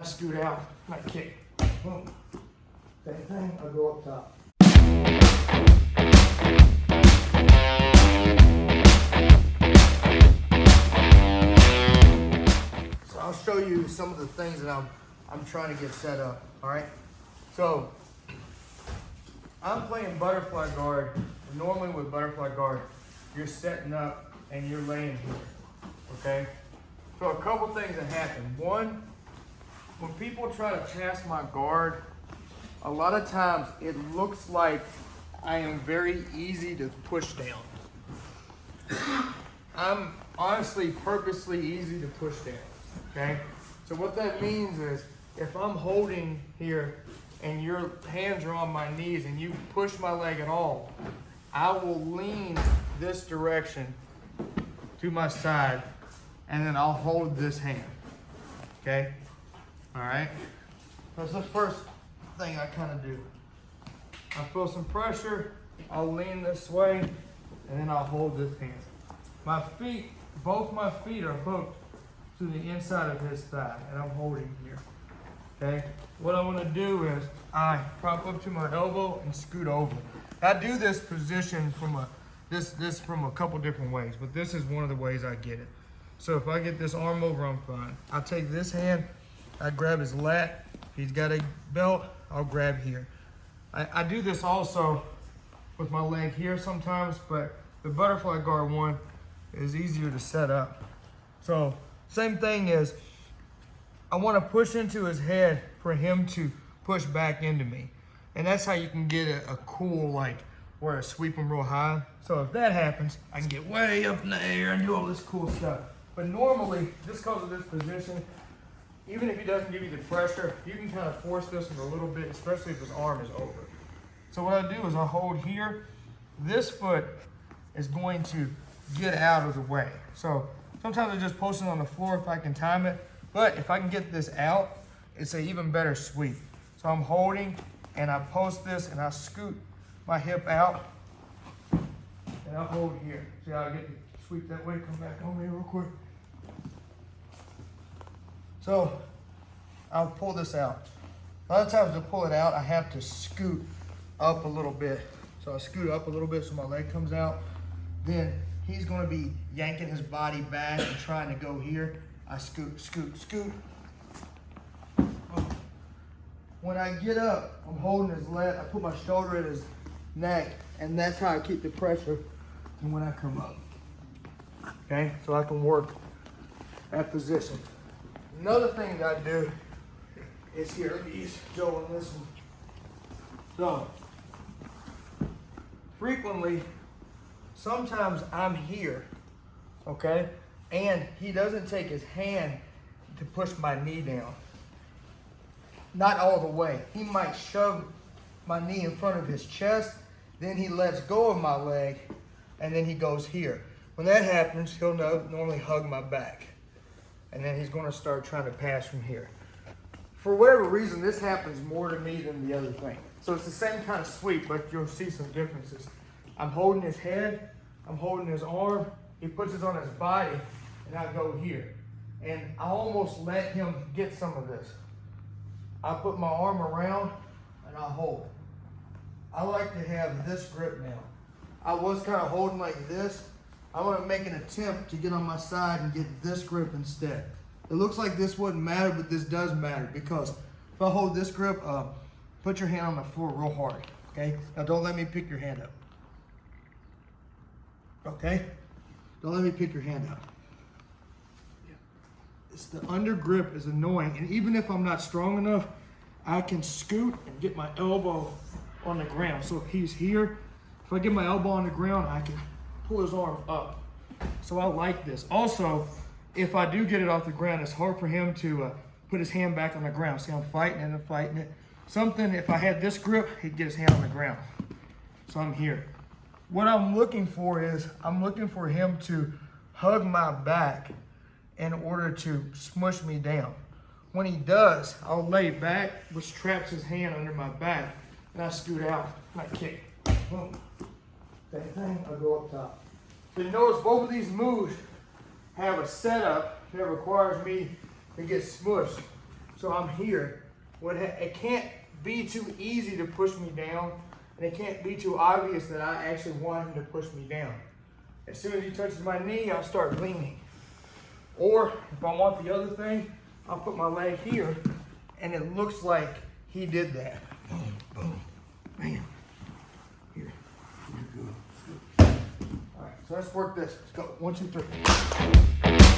I scoot out, and I kick. Boom. Same thing, I go up top. So I'll show you some of the things that I'm trying to get set up, all right? So I'm playing butterfly guard. Normally with butterfly guard, you're setting up and you're laying here, okay? So a couple things that happen. One, when people try to pass my guard, a lot of times it looks like I am very easy to push down. I'm honestly purposely easy to push down, okay? So what that means is if I'm holding here and your hands are on my knees and you push my leg at all, I will lean this direction to my side and then I'll hold this hand, okay? All right, that's the first thing I kind of do. I feel some pressure, I'll lean this way, and then I'll hold this hand. My feet, both my feet are hooked to the inside of his thigh, and I'm holding here, okay? What I want to do is I prop up to my elbow and scoot over. I do this position from a couple different ways, but this is one of the ways I get it. So if I get this arm over, I'm fine. I'll take this hand, I grab his lat. If he's got a belt, I'll grab here. I do this also with my leg here sometimes, but the butterfly guard one is easier to set up. So same thing is, I want to push into his head for him to push back into me. And that's how you can get a cool, like, where I sweep him real high. So if that happens, I can get way up in the air and do all this cool stuff. But normally, just because of this position, even if he doesn't give you the pressure, you can kind of force this one a little bit, especially if his arm is over. So what I do is I hold here. This foot is going to get out of the way. So sometimes I just post it on the floor if I can time it. But if I can get this out, it's an even better sweep. So I'm holding and I post this and I scoot my hip out and I hold here. See how I get to sweep that way, come back on me real quick. So I'll pull this out. A lot of times to pull it out, I have to scoot up a little bit. So I scoot up a little bit so my leg comes out. Then he's gonna be yanking his body back and trying to go here. I scoot, scoot, scoot. When I get up, I'm holding his leg, I put my shoulder at his neck, and that's how I keep the pressure and when I come up. Okay, so I can work that position. Another thing that I do is here, let me use Joe on this one. So, frequently, sometimes I'm here, okay? And he doesn't take his hand to push my knee down. Not all the way. He might shove my knee in front of his chest, then he lets go of my leg, and then he goes here. When that happens, he'll normally hug my back. And then he's gonna start trying to pass from here. For whatever reason, this happens more to me than the other thing. So it's the same kind of sweep, but you'll see some differences. I'm holding his head, I'm holding his arm, he puts it on his body, and I go here. And I almost let him get some of this. I put my arm around, and I hold. I like to have this grip now. I was kind of holding like this. I want to make an attempt to get on my side and get this grip instead. It looks like this wouldn't matter, but this does matter because if I hold this grip, put your hand on the floor real hard, okay? Now don't let me pick your hand up, okay? Don't let me pick your hand up. It's the under grip is annoying, and even if I'm not strong enough, I can scoot and get my elbow on the ground. So if he's here, if I get my elbow on the ground, I can pull his arm up. So I like this. Also, if I do get it off the ground, it's hard for him to put his hand back on the ground. See, I'm fighting and I'm fighting it. Something, if I had this grip, he'd get his hand on the ground. So I'm here. What I'm looking for is, I'm looking for him to hug my back in order to smush me down. When he does, I'll lay back, which traps his hand under my back, and I scoot out and I kick. Boom. Same thing, I go up top. So you notice both of these moves have a setup that requires me to get smushed. So I'm here. It can't be too easy to push me down, and it can't be too obvious that I actually want him to push me down. As soon as he touches my knee, I'll start leaning. Or if I want the other thing, I'll put my leg here, and it looks like he did that. Boom, boom, bam. Here, you're good. All right, so let's work this. Let's go. 1, 2, 3.